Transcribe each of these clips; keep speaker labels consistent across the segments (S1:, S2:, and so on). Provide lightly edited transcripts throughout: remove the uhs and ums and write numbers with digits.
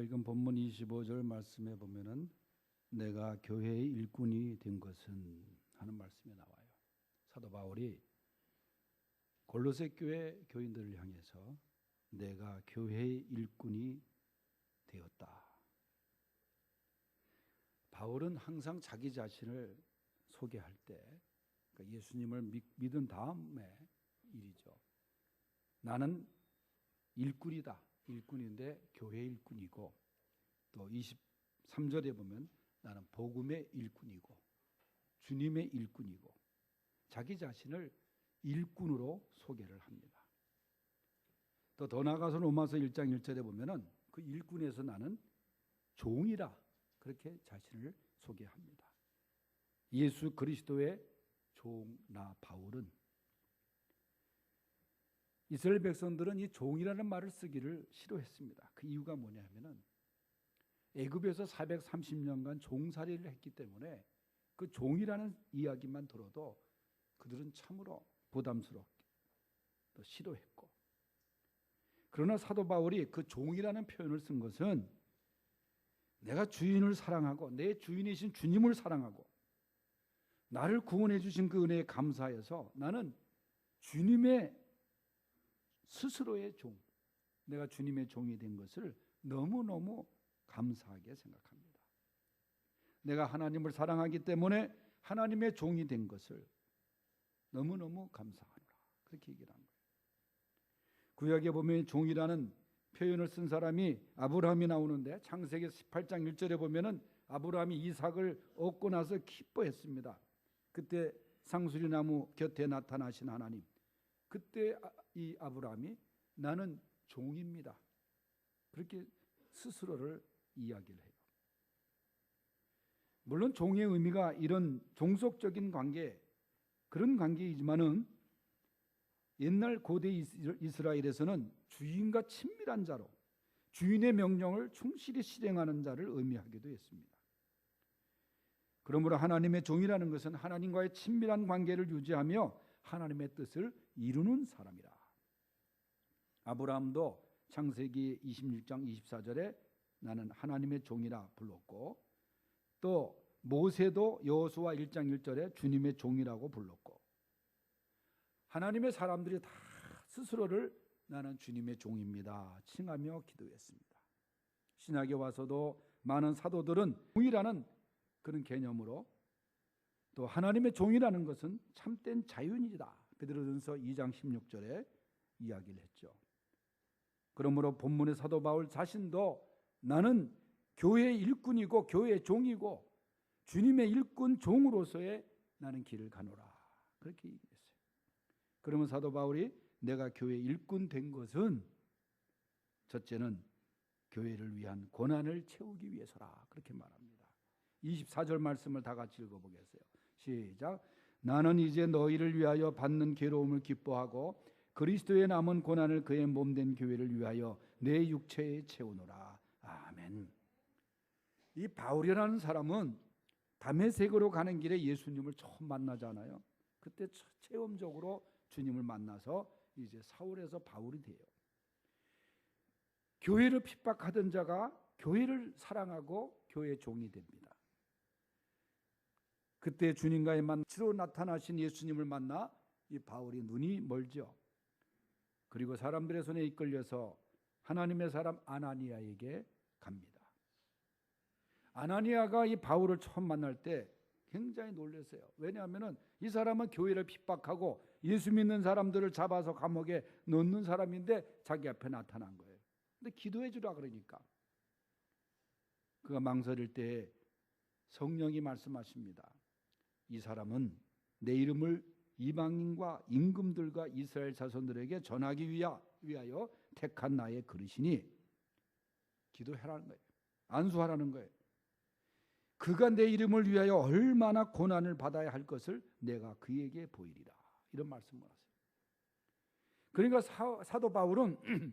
S1: 읽은 본문 25절 말씀에 보면은 내가 교회의 일꾼이 된 것은 하는 말씀이 나와요. 사도 바울이 골로새 교회 교인들을 향해서 내가 교회의 일꾼이 되었다. 바울은 항상 자기 자신을 소개할 때 그러니까 예수님을 믿은 다음에 일이죠. 나는 일꾼이다. 일꾼인데 교회 일꾼이고 또 23절에 보면 나는 복음의 일꾼이고 주님의 일꾼이고 자기 자신을 일꾼으로 소개를 합니다. 또 더 나아가서 로마서 1장 1절에 보면은 그 일꾼에서 나는 종이라 그렇게 자신을 소개합니다. 예수 그리스도의 종 나 바울은 이스라엘 백성들은 이 종이라는 말을 쓰기를 싫어했습니다. 그 이유가 뭐냐면은 애굽에서 430년간 종살이를 했기 때문에 그 종이라는 이야기만 들어도 그들은 참으로 부담스럽게 또 싫어했고, 그러나 사도 바울이 그 종이라는 표현을 쓴 것은 내가 주인을 사랑하고 내 주인이신 주님을 사랑하고 나를 구원해 주신 그 은혜에 감사해서 나는 주님의 스스로의 종, 내가 주님의 종이 된 것을 너무너무 감사하게 생각합니다. 내가 하나님을 사랑하기 때문에 하나님의 종이 된 것을 너무너무 감사하노라 그렇게 얘기를 한 거예요. 구약에 보면 종이라는 표현을 쓴 사람이 아브라함이 나오는데 창세기 18장 1절에 보면은 아브라함이 이삭을 얻고 나서 기뻐했습니다. 그때 상수리나무 곁에 나타나신 하나님, 그때 이 아브라함이 나는 종입니다 그렇게 스스로를 이야기를 해요. 물론 종의 의미가 이런 종속적인 관계, 그런 관계이지만은 옛날 고대 이스라엘에서는 주인과 친밀한 자로 주인의 명령을 충실히 실행하는 자를 의미하기도 했습니다. 그러므로 하나님의 종이라는 것은 하나님과의 친밀한 관계를 유지하며 하나님의 뜻을 이루는 사람이라. 아브라함도 창세기 26장 24절에 나는 하나님의 종이라 불렀고, 또 모세도 여호수아 1장 1절에 주님의 종이라고 불렀고, 하나님의 사람들이 다 스스로를 나는 주님의 종입니다 칭하며 기도했습니다. 신약에 와서도 많은 사도들은 종이라는 그런 개념으로 또 하나님의 종이라는 것은 참된 자유인이다 베드로전서 2장 16절에 이야기를 했죠. 그러므로 본문의 사도 바울 자신도 나는 교회의 일꾼이고 교회의 종이고 주님의 일꾼 종으로서의 나는 길을 가노라 그렇게 얘기했어요. 그러면 사도 바울이 내가 교회의 일꾼 된 것은 첫째는 교회를 위한 고난을 채우기 위해서라 그렇게 말합니다. 24절 말씀을 다 같이 읽어보겠어요. 시작. 나는 이제 너희를 위하여 받는 괴로움을 기뻐하고 그리스도의 남은 고난을 그의 몸된 교회를 위하여 내 육체에 채우노라. 아멘. 이 바울이라는 사람은 다메섹으로 가는 길에 예수님을 처음 만나잖아요. 그때 체험적으로 주님을 만나서 이제 사울에서 바울이 돼요. 교회를 핍박하던 자가 교회를 사랑하고 교회의 종이 됩니다. 그때 주님과의 만나로 나타나신 예수님을 만나 이 바울이 눈이 멀죠. 그리고 사람들의 손에 이끌려서 하나님의 사람 아나니아에게 갑니다. 아나니아가 이 바울을 처음 만날 때 굉장히 놀랐어요. 왜냐하면 이 사람은 교회를 핍박하고 예수 믿는 사람들을 잡아서 감옥에 넣는 사람인데 자기 앞에 나타난 거예요. 근데 기도해 주라 그러니까 그가 망설일 때 성령이 말씀하십니다. 이 사람은 내 이름을 이방인과 임금들과 이스라엘 자손들에게 전하기 위하여 택한 나의 그릇이니 기도해라는 거예요. 안수하라는 거예요. 그가 내 이름을 위하여 얼마나 고난을 받아야 할 것을 내가 그에게 보이리라 이런 말씀을 하세요. 그러니까 사도 바울은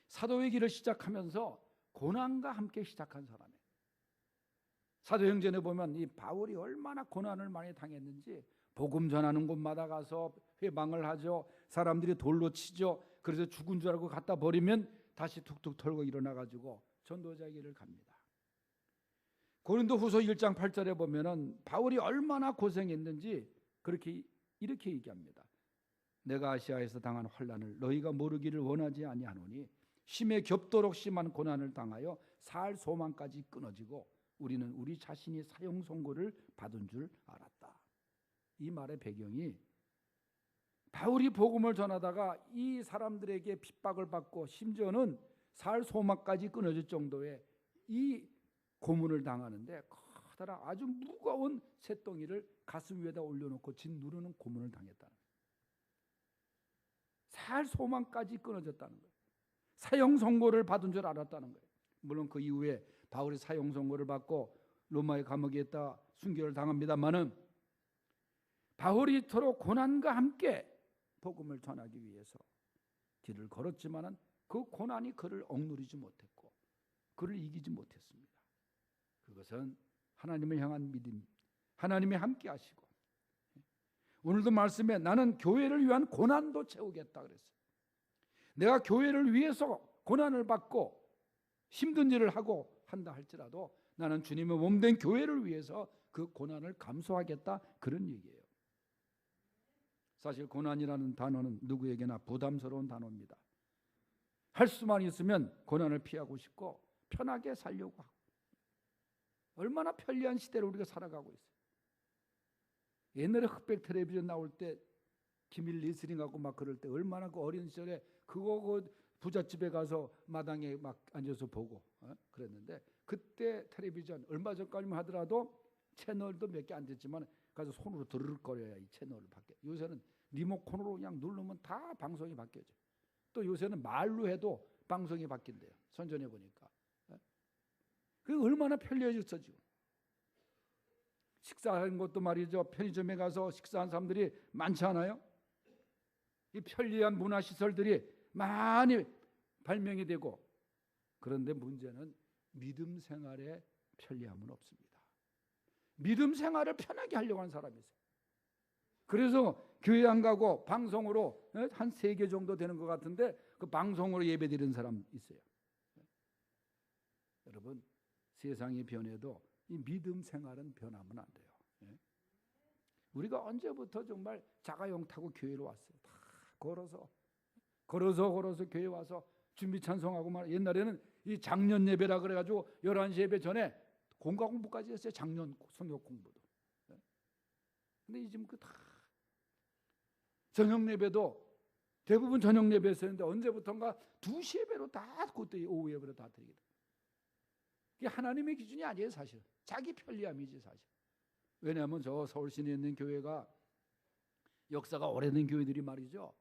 S1: 사도의 길을 시작하면서 고난과 함께 시작한 사람이에요. 사도행전에 보면 이 바울이 얼마나 고난을 많이 당했는지 복음 전하는 곳마다 가서 회방을 하죠. 사람들이 돌로 치죠. 그래서 죽은 줄 알고 갖다 버리면 다시 툭툭 털고 일어나가지고 전도자 길을 갑니다. 고린도후서 1장 8절에 보면은 바울이 얼마나 고생했는지 이렇게 얘기합니다. 내가 아시아에서 당한 환난을 너희가 모르기를 원하지 아니하노니 심에 겹도록 심한 고난을 당하여 살 소망까지 끊어지고 우리는 우리 자신이 사형 선고를 받은 줄 알았다. 이 말의 배경이 바울이 복음을 전하다가 이 사람들에게 핍박을 받고 심지어는 살 소망까지 끊어질 정도의 이 고문을 당하는데 커다란 아주 무거운 쇳덩이를 가슴 위에다 올려놓고 짓누르는 고문을 당했다는 거예요. 살 소망까지 끊어졌다는 거예요. 사형 선고를 받은 줄 알았다는 거예요. 물론 그 이후에 바울이 사형 선고를 받고 로마의 감옥에 있다 순교를 당합니다마는 바울이 이토록 고난과 함께 복음을 전하기 위해서 길을 걸었지만은 그 고난이 그를 억누르지 못했고 그를 이기지 못했습니다. 그것은 하나님을 향한 믿음, 하나님이 함께 하시고 오늘도 말씀에 나는 교회를 위한 고난도 채우겠다 그랬어요. 내가 교회를 위해서 고난을 받고 힘든 일을 하고 한다 할지라도 나는 주님의 몸된 교회를 위해서 그 고난을 감수하겠다 그런 얘기예요. 사실 고난이라는 단어는 누구에게나 부담스러운 단어입니다. 할 수만 있으면 고난을 피하고 싶고 편하게 살려고 하고 얼마나 편리한 시대를 우리가 살아가고 있어요. 옛날에 흑백 텔레비전 나올 때 기밀 리스닝하고 막 그럴 때 얼마나 그 어린 시절에 그거 그 부잣집에 가서 마당에 막 앉아서 보고 그랬는데 그때 텔레비전 얼마 전까지만 하더라도 채널도 몇 개 안 됐지만 가서 손으로 드르륵거려야 이 채널을 바뀌어. 요새는 리모컨으로 그냥 누르면 다 방송이 바뀌어져. 또 요새는 말로 해도 방송이 바뀐대요. 선전해 보니까. 그게 얼마나 편리해졌어 지금. 식사하는 것도 말이죠. 편의점에 가서 식사한 사람들이 많지 않아요? 이 편리한 문화시설들이 많이 발명이 되고 그런데 문제는 믿음 생활에 편리함은 없습니다. 믿음 생활을 편하게 하려고 하는 사람이 있어요. 그래서 교회 안 가고 방송으로 한 3개 정도 되는 것 같은데 그 방송으로 예배 드리는 사람 있어요. 여러분 세상이 변해도 이 믿음 생활은 변하면 안 돼요. 우리가 언제부터 정말 자가용 타고 교회로 왔어요. 다 걸어서 교회 와서 준비 찬송하고 말. 옛날에는 이 작년 예배라 그래가지고 11시 예배 전에 공과 공부까지 했어요. 작년 성역 공부도. 근데 지금 그 다 저녁 예배도 대부분 저녁 예배 했었는데 언제부턴가 2시 예배로 다 그때 오후 예배로 다 드리겠다. 이게 하나님의 기준이 아니에요 사실. 자기 편리함이지 사실. 왜냐하면 저 서울 시내에 있는 교회가 역사가 오래된 교회들이 말이죠.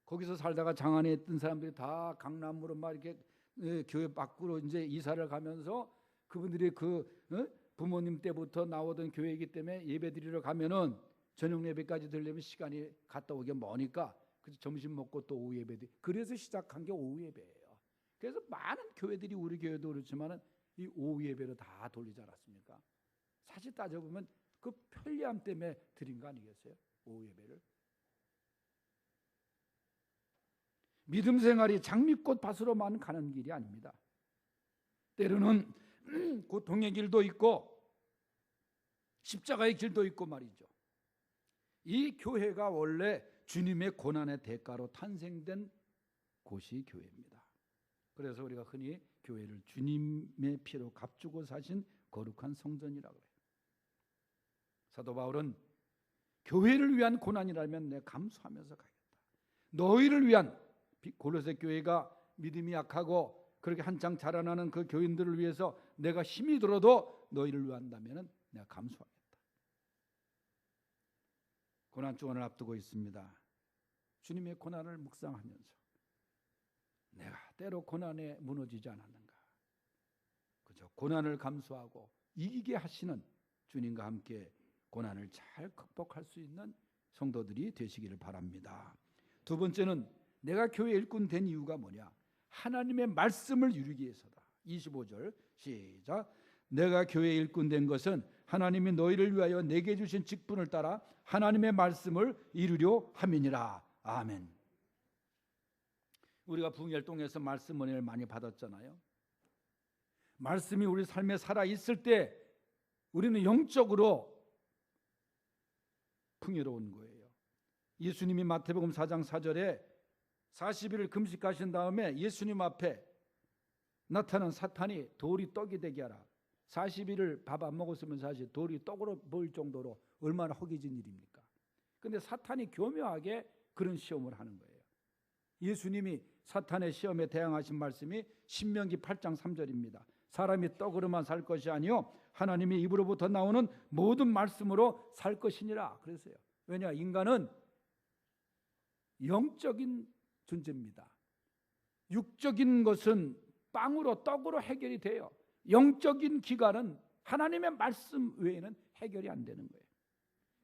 S1: 거기서 살다가 장안에 있던 사람들이 다 강남으로 막 이렇게 교회 밖으로 이제 이사를 가면서 그분들이 부모님 때부터 나오던 교회이기 때문에 예배 드리러 가면은 저녁 예배까지 들려면 시간이 갔다 오기 머니까 그래서 점심 먹고 또 오후 예배 그래서 시작한 게 오후 예배예요. 그래서 많은 교회들이 우리 교회도 그렇지만은 이 오후 예배로 다 돌리지 않았습니까? 사실 따져보면 그 편리함 때문에 드린 거 아니겠어요? 오후 예배를. 믿음 생활이 장미꽃 밭으로만 가는 길이 아닙니다. 때로는 고통의 길도 있고 십자가의 길도 있고 말이죠. 이 교회가 원래 주님의 고난의 대가로 탄생된 곳이 교회입니다. 그래서 우리가 흔히 교회를 주님의 피로 값주고 사신 거룩한 성전이라고 해요. 사도 바울은 교회를 위한 고난이라면 내가 감수하면서 가겠다. 너희를 위한 골로새 교회가 믿음이 약하고 그렇게 한창 자라나는 그 교인들을 위해서 내가 힘이 들어도 너희를 위한다면 내가 감수하겠다. 고난 주간을 앞두고 있습니다. 주님의 고난을 묵상하면서 내가 때로 고난에 무너지지 않았는가. 그저 고난을 감수하고 이기게 하시는 주님과 함께 고난을 잘 극복할 수 있는 성도들이 되시기를 바랍니다. 두 번째는 내가 교회 일꾼 된 이유가 뭐냐? 하나님의 말씀을 이루기 위해서다. 25절 시작. 내가 교회 일꾼 된 것은 하나님이 너희를 위하여 내게 주신 직분을 따라 하나님의 말씀을 이루려 함이니라. 아멘. 우리가 부흥혈동에서 말씀 은혜를 많이 받았잖아요. 말씀이 우리 삶에 살아 있을 때 우리는 영적으로 풍요로운 거예요. 예수님이 마태복음 4장 4절에 40일을 금식하신 다음에 예수님 앞에 나타난 사탄이 돌이 떡이 되게 하라. 40일을 밥 안 먹었으면 사실 돌이 떡으로 보일 정도로 얼마나 허기진 일입니까? 근데 사탄이 교묘하게 그런 시험을 하는 거예요. 예수님이 사탄의 시험에 대항하신 말씀이 신명기 8장 3절입니다. 사람이 떡으로만 살 것이 아니요 하나님의 입으로부터 나오는 모든 말씀으로 살 것이니라 그랬어요. 왜냐? 인간은 영적인 존재입니다. 육적인 것은 빵으로 떡으로 해결이 돼요. 영적인 기관은 하나님의 말씀 외에는 해결이 안 되는 거예요.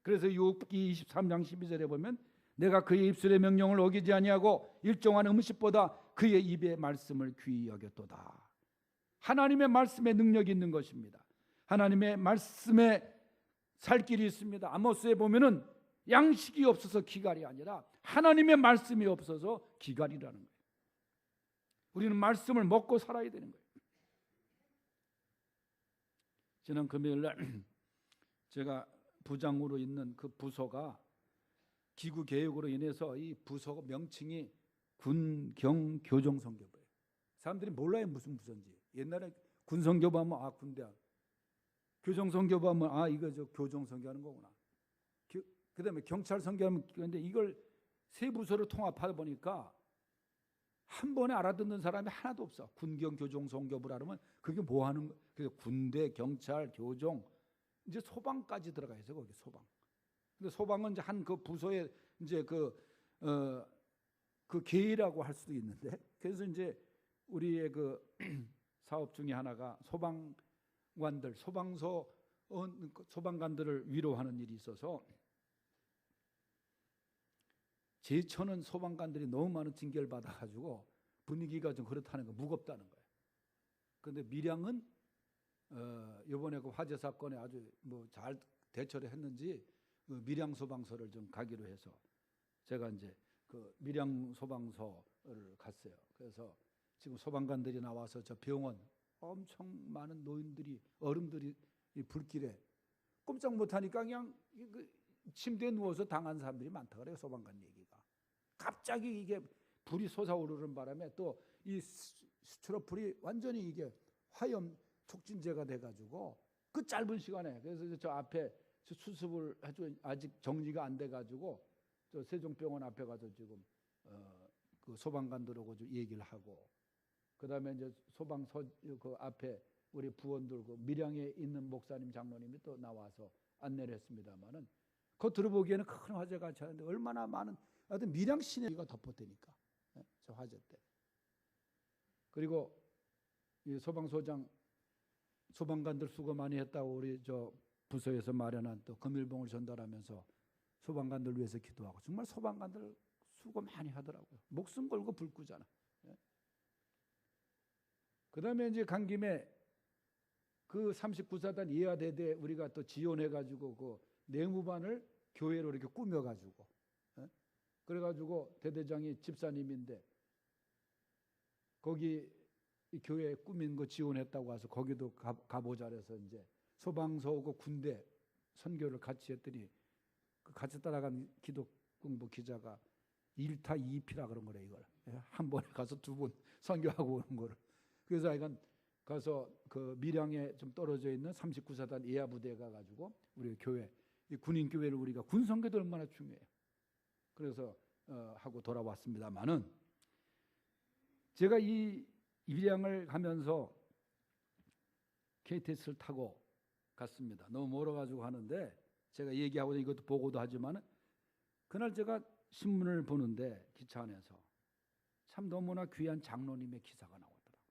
S1: 그래서 욥기 23장 12절에 보면 내가 그의 입술의 명령을 어기지 아니하고 일정한 음식보다 그의 입의 말씀을 귀히 여겼도다. 하나님의 말씀에 능력이 있는 것입니다. 하나님의 말씀에 살 길이 있습니다. 아모스에 보면은 양식이 없어서 기갈이 아니라 하나님의 말씀이 없어서 기갈이라는 거예요. 우리는 말씀을 먹고 살아야 되는 거예요. 지난 금요일 날 제가 부장으로 있는 그 부서가 기구 개혁으로 인해서 이 부서 명칭이 군경교정선교부예요. 사람들이 몰라요 무슨 부서인지. 옛날에 군선교부 하면 아 군대, 교정선교부 하면 아 이거 저 교정선교하는 거구나. 그다음에 경찰선교하면 근데 이걸 세 부서로 통합하다 보니까 한 번에 알아듣는 사람이 하나도 없어. 군경교정선교부라 그러면 그게 뭐 하는 거? 그래서 군대, 경찰, 교정, 이제 소방까지 들어가 있어요. 거기 소방. 근데 소방은 이제 한 그 부서에 이제 그 계라고 할 수도 있는데, 그래서 이제 우리의 그 사업 중에 하나가 소방관들, 소방관들을 위로하는 일이 있어서 제천은 소방관들이 너무 많은 징계를 받아가지고 분위기가 좀 그렇다는 거, 무겁다는 거예요. 그런데 밀양은 이번에 그 화재 사건에 아주 뭐 잘 대처를 했는지 밀양 소방서를 좀 가기로 해서 제가 이제 그 밀양 소방서를 갔어요. 그래서 지금 소방관들이 나와서 저 병원 엄청 많은 노인들이 어른들이 이 불길에 꼼짝 못하니까 그냥 침대에 누워서 당한 사람들이 많다 그래요. 소방관 얘기가 갑자기 이게 불이 솟아오르는 바람에 또 이 스티로폴이 완전히 이게 화염 촉진제가 돼가지고 그 짧은 시간에, 그래서 저 앞에 저 수습을 해줘 아직 정리가 안 돼가지고 저 세종병원 앞에 가서 지금 그 소방관들하고 좀 얘기를 하고, 그다음에 이제 소방서 그 앞에 우리 부원들 그 밀양에 있는 목사님 장로님이 또 나와서 안내를 했습니다만은 겉으로 보기에는 큰 화재가 차는데 얼마나 많은 하여튼 밀양 시내가 덮었다니까 저 화재 때. 그리고 이 소방서장 소방관들 수고 많이 했다고 우리 저 부서에서 마련한 또 금일봉을 전달하면서 소방관들 위해서 기도하고, 정말 소방관들 수고 많이 하더라고요. 목숨 걸고 불 끄잖아. 그다음에 이제 간 김에 그 39사단 이하대대 우리가 또 지원해가지고 그 내무반을 교회로 이렇게 꾸며가지고, 그래가지고 대대장이 집사님인데 거기 교회 꾸민 거 지원했다고 와서 거기도 가보자 그래서 이제 소방서하고 군대 선교를 같이 했더니 그 같이 따라간 기독공부 기자가 1타 2피라 그런 거래. 이걸 한 번에 가서 2번 선교하고 오는 거를. 그래서 하여간 가서 그 밀양에 좀 떨어져 있는 39사단 예하 부대에 가가지고 우리 교회, 이 군인 교회를 우리가 군 선교도 얼마나 중요해요. 그래서 하고 돌아왔습니다만은 제가 이 밀양을 가면서 KTX를 타고 갔습니다. 너무 멀어가지고 하는데 제가 얘기하고 이것도 보고도 하지만 그날 제가 신문을 보는데 기차 안에서 참 너무나 귀한 장로님의 기사가 나오더라고요.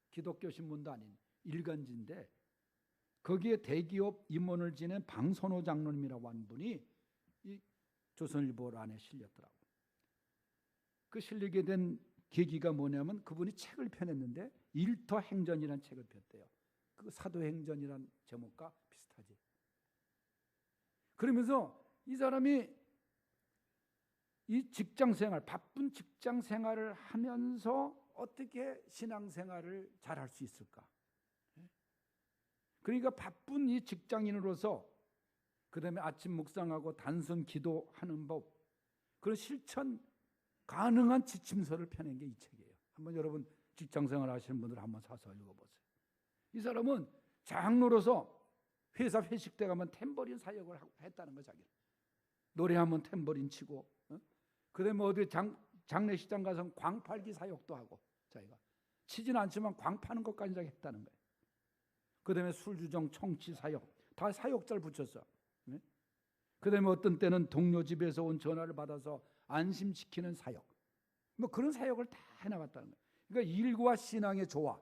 S1: 기독교 신문도 아닌 일간지인데 거기에 대기업 임원을 지낸 방선호 장로님이라고 하는 분이 이 조선일보 안에 실렸더라고요. 그 실리게 된 계기가 뭐냐면 그분이 책을 펴냈는데 일터 행전이라는 책을 폈대요. 그 사도행전이라는 제목과 비슷하지. 그러면서 이 사람이 이 직장생활, 바쁜 직장생활을 하면서 어떻게 신앙생활을 잘할 수 있을까? 그러니까 바쁜 이 직장인으로서 그다음에 아침 묵상하고 단성 기도하는 법, 그런 실천 가능한 지침서를 펴낸 게 이 책이에요. 한번 여러분 직장생활 하시는 분들 한번 사서 읽어보세요. 이 사람은 장로로서 회사 회식 때 가면 탬버린 사역을 했다는 거. 자기는 노래하면 탬버린 치고, 그다음에 어디 장례식장 가서 광팔기 사역도 하고, 자기가 치지는 않지만 광 파는 것까지 자기 했다는 거예요. 그다음에 술주정 청취 사역 다 사역자를 붙였어. 그다음에 어떤 때는 동료 집에서 온 전화를 받아서 안심시키는 사역, 뭐 그런 사역을 다 해나갔다는 거예요. 그러니까 일과 신앙의 조화,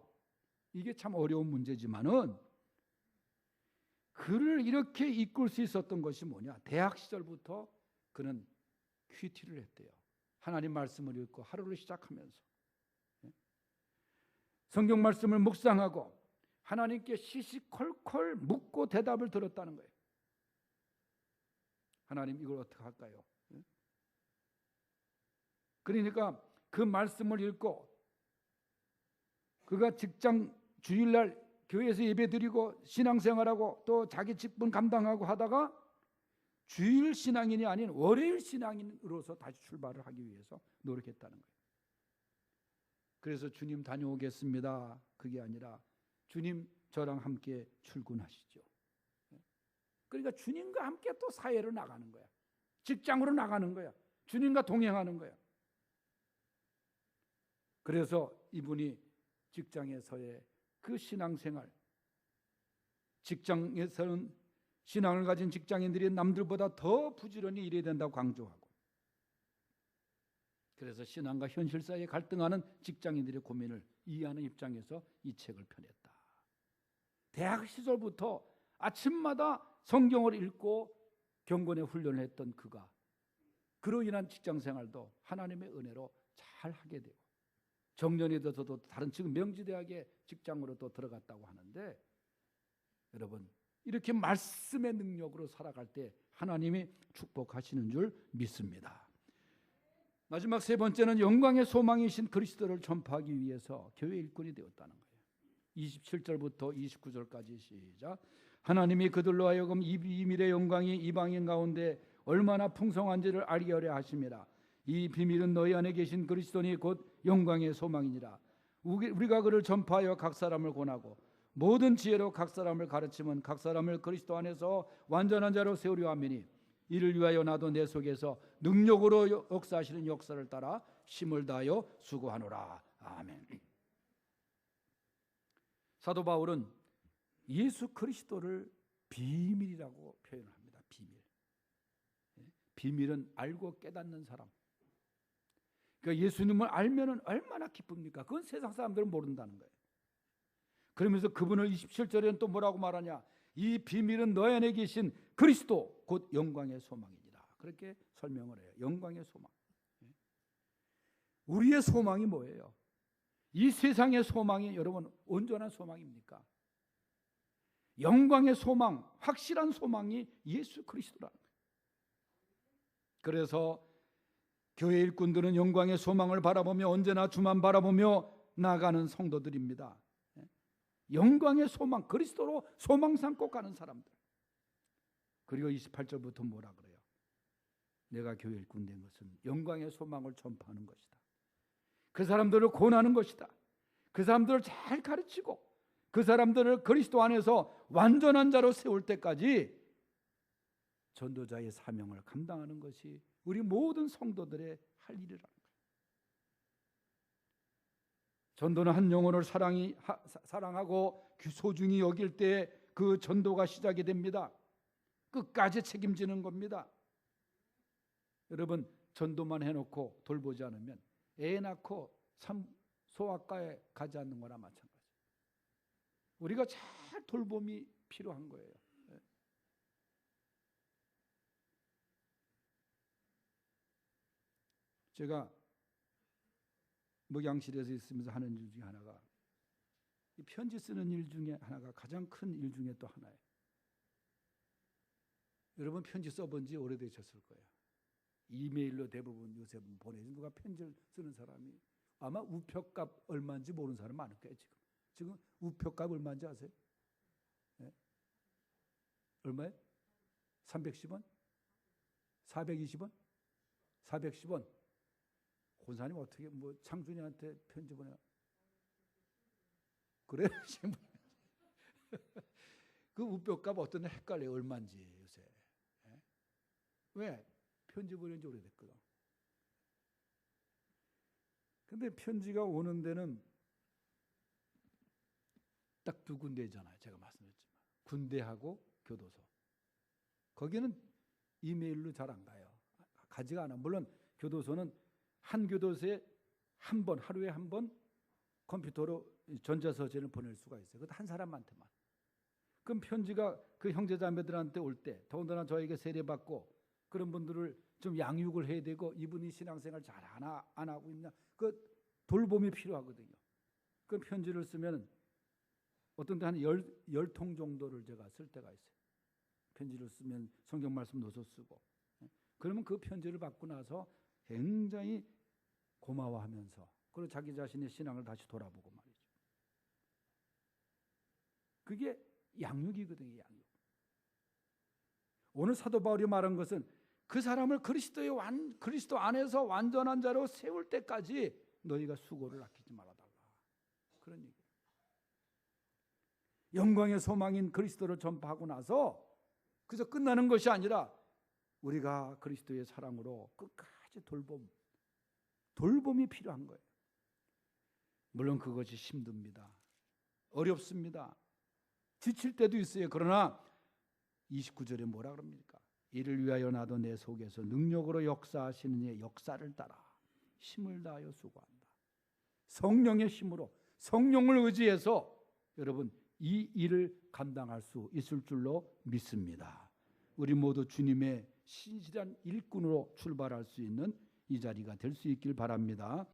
S1: 이게 참 어려운 문제지만은 그를 이렇게 이끌 수 있었던 것이 뭐냐? 대학 시절부터 그는 큐티를 했대요. 하나님 말씀을 읽고 하루를 시작하면서 성경 말씀을 묵상하고 하나님께 시시콜콜 묻고 대답을 들었다는 거예요. 하나님, 이걸 어떻게 할까요? 그러니까 그 말씀을 읽고 그가 직장 주일날 교회에서 예배드리고 신앙생활하고 또 자기 직분 감당하고 하다가 주일 신앙인이 아닌 월요일 신앙인으로서 다시 출발을 하기 위해서 노력했다는 거예요. 그래서 주님 다녀오겠습니다, 그게 아니라 주님 저랑 함께 출근하시죠. 그러니까 주님과 함께 또 사회로 나가는 거야. 직장으로 나가는 거야. 주님과 동행하는 거야. 그래서 이분이 직장에서의 그 신앙생활, 직장에서는 신앙을 가진 직장인들이 남들보다 더 부지런히 일해야 된다고 강조하고, 그래서 신앙과 현실 사이에 갈등하는 직장인들의 고민을 이해하는 입장에서 이 책을 펴냈다. 대학 시절부터 아침마다 성경을 읽고 경건의 훈련을 했던 그가 그로 인한 직장생활도 하나님의 은혜로 잘 하게 되고, 정년이 돼서도 다른 지금 명지대학의 직장으로 또 들어갔다고 하는데, 여러분 이렇게 말씀의 능력으로 살아갈 때 하나님이 축복하시는 줄 믿습니다. 마지막 세 번째는 영광의 소망이신 그리스도를 전파하기 위해서 교회 일꾼이 되었다는 거예요. 27절부터 29절까지 시작. 하나님이 그들로 하여금 이 비밀의 영광이 이방인 가운데 얼마나 풍성한지를 알게 하려 하심이라. 이 비밀은 너희 안에 계신 그리스도니 곧 영광의 소망이니라. 우리가 그를 전파하여 각 사람을 권하고 모든 지혜로 각 사람을 가르치면 각 사람을 그리스도 안에서 완전한 자로 세우려 함이니, 이를 위하여 나도 내 속에서 능력으로 역사하시는 역사를 따라 힘을 다하여 수고하노라. 아멘. 사도 바울은 예수 그리스도를 비밀이라고 표현을 합니다. 비밀. 비밀은 알고 깨닫는 사람. 그러니까 예수님을 알면은 얼마나 기쁩니까? 그건 세상 사람들은 모른다는 거예요. 그러면서 그분을 27절에는 또 뭐라고 말하냐? 이 비밀은 너희 안에 계신 그리스도 곧 영광의 소망이니라. 그렇게 설명을 해요. 영광의 소망. 우리의 소망이 뭐예요? 이 세상의 소망이 여러분 온전한 소망입니까? 영광의 소망, 확실한 소망이 예수 그리스도라는 거예요. 그래서 교회 일꾼들은 영광의 소망을 바라보며 언제나 주만 바라보며 나가는 성도들입니다. 영광의 소망, 그리스도로 소망 삼고 가는 사람들. 그리고 28절부터 뭐라 그래요? 내가 교회 일꾼 된 것은 영광의 소망을 전파하는 것이다. 그 사람들을 권하는 것이다. 그 사람들을 잘 가르치고 그 사람들을 그리스도 안에서 완전한 자로 세울 때까지 전도자의 사명을 감당하는 것이 우리 모든 성도들의 할 일이라는 거예요. 전도는 한 영혼을 사랑하고 소중히 여길 때 그 전도가 시작이 됩니다. 끝까지 책임지는 겁니다. 여러분 전도만 해놓고 돌보지 않으면 애 낳고 소아과에 가지 않는 거나 마찬가지. 우리가 잘 돌봄이 필요한 거예요. 제가 목양실에서 있으면서 하는 일 중에 하나가 이 편지 쓰는 일 중에 하나가 가장 큰 일 중에 또 하나예요. 여러분 편지 써본 지 오래되셨을 거예요. 이메일로 대부분 요새 보내지. 누가 편지를 쓰는 사람이 아마 우표값 얼마인지 모르는 사람 많을 거예요. 지금 우표값 얼마인지 아세요? 예? 얼마에? 310원? 420원? 410원? 권사님 어떻게 뭐 창준이한테 편지 보내? 그래? 그 우표값 어떤 애 헷갈려 얼마인지 요새. 예? 왜? 편지 보낸 지 오래됐거든. 근데 편지가 오는 데는 딱 두 군데잖아요. 제가 말씀드렸지만 군대하고 교도소. 거기는 이메일로 잘 안 가요. 가지가 않아. 물론 교도소는 한 교도소에 한 번, 하루에 한 번 컴퓨터로 전자서재를 보낼 수가 있어요. 그것도 한 사람한테만. 그럼 편지가 그 형제자매들한테 올 때, 더군다나 저에게 세례받고 그런 분들을 좀 양육을 해야 되고 이분이 신앙생활 잘 안 하고 있나, 그 돌봄이 필요하거든요. 그 편지를 쓰면 어떤 때 한 10통 정도를 제가 쓸 때가 있어요. 편지를 쓰면 성경 말씀 넣어서 쓰고. 그러면 그 편지를 받고 나서 굉장히 고마워하면서 그리고 자기 자신의 신앙을 다시 돌아보고 말이죠. 그게 양육이거든요. 양육. 오늘 사도 바울이 말한 것은 그 사람을 그리스도 안에서 완전한 자로 세울 때까지 너희가 수고를 아끼지 말아달라. 그런 얘기예요. 영광의 소망인 그리스도를 전파하고 나서 그저 끝나는 것이 아니라 우리가 그리스도의 사랑으로 끝까지 돌봄이 필요한 거예요. 물론 그것이 힘듭니다. 어렵습니다. 지칠 때도 있어요. 그러나 29절에 뭐라 그럽니까? 이를 위하여 나도 내 속에서 능력으로 역사하시는 이의 역사를 따라 힘을 다하여 수고한다. 성령의 힘으로, 성령을 의지해서 여러분 이 일을 감당할 수 있을 줄로 믿습니다. 우리 모두 주님의 신실한 일꾼으로 출발할 수 있는 이 자리가 될 수 있길 바랍니다.